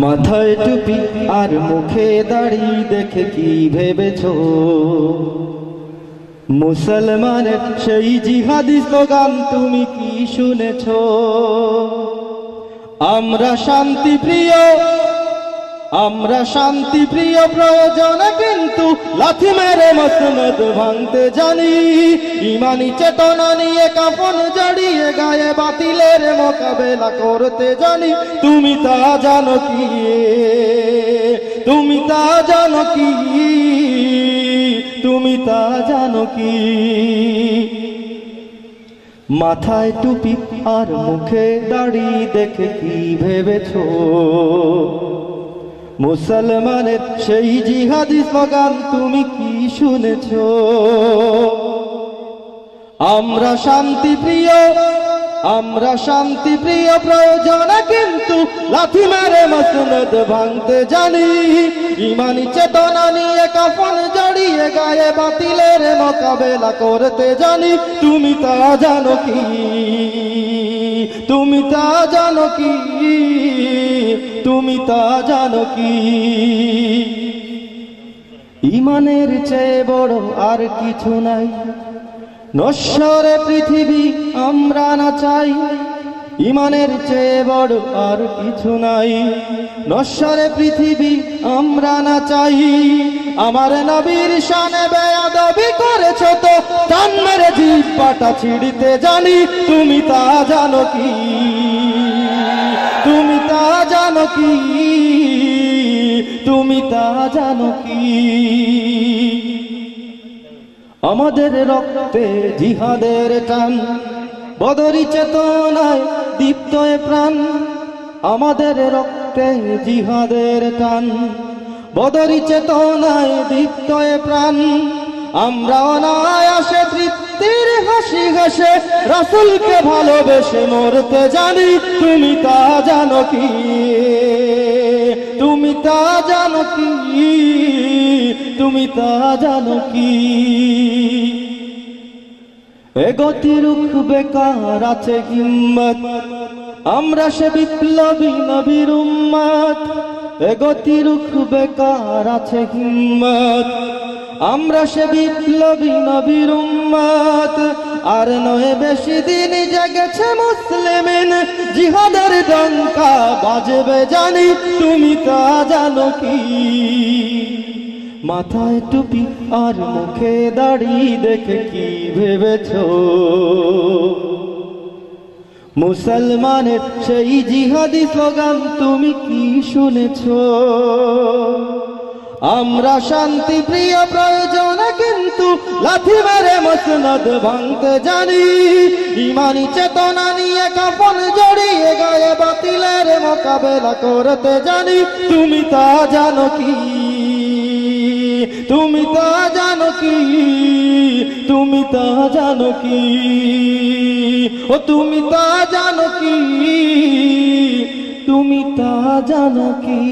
মাথায় টুপি আর মুখে দাড়ি দেখে কি ভেবেছো মুসলমানের সেই জিহাদি স্লোগান তুমি কি শুনেছো? আমরা শান্তি প্রিয় প্রয়োজনে কিন্তু লাথি মেরে মসনদ ভাঙতে জানি। ইমানি চেতনা নিয়ে কাফন জড়িয়ে গায়ে বাতিলের মোকাবেলা করতে জানি। তুমি তা জানো কি? তুমি তা জানো কি? তুমি তা জানো কি? মাথায় টুপি আর মুখে দাড়ি দেখে কি ভেবেছো মুসলমানের সেই জিহাদি স্লোগান তুমি কি শুনেছো? আমরা শান্তি প্রিয় প্রয়োজনে কিন্তু লাথি মেরে মসনদ ভাঙতে জানি। ইমানি চেতনা নিয়ে কাফন জড়িয়ে গায়ে বাতিলের মোকাবেলা করতে জানি। তুমি তা জানো কি? তুমি তা জানো কি? তুমি তা জানো কি? ইমানের চেয়ে বড় আর কিছু নাই, নশ্বরে পৃথিবী আমরা না চাই। ইমানের চেয়ে বড় আর কিছু নাই, নশ্বরে পৃথিবী আমরা না চাই। আমার নবীর শানে বেয়াদবি করেছো তো টান মেরে জিহ্বাটা ছিঁড়তে জানি। তুমি তা জানো কি? তুমি তা জানো কি? তুমি তা জানো কি? আমাদের রক্তে জিহাদের টান, বদরি চেতনায় দীপ্ত এ প্রাণ। আমাদের রক্তে জিহাদের টান, বদরি চেতনায় দীপ্ত এ প্রাণ। আমরা অনায়াসে তৃপ্তির হাসি হাসে রাসূলকে ভালোবেসে মরতে জানি। তুমি তা জানো কি? তুমি তা জানো কি? তুমি তা জানো কি? এ গতি রুখবে কার আছে হিম্মত, আমরা সে বিপ্লবী নবীর উম্মত। এ গতি রুখবে কার আছে হিম্মত, আমরা সে বিপ্লবী নবীর উম্মত। আর নয় বেশি দিন জেগেছে মুসলিমিন, জিহাদের ডঙ্কা বাজবে জানি। তুমি তা জানো কি? মাথায় টুপি আর মুখে দাড়ি দেখে কি ভেবেছো মুসলমানের সেই জিহাদি স্লোগান তুমি কি শুনেছো? আমরা শান্তি প্রিয় প্রয়োজনে কিন্তু লাথি মেরে মসনদ ভাঙতে জানি। ইমানি চেতনা নিয়ে কাফন জড়িয়ে গায়ে বাতিলের মোকাবেলা করতে জানি। তুমি তা জানো কি? তুমি তা জানো কি? তুমি তা জানো কি? ও তুমি তা জানো কি? তুমি তা জানো কি?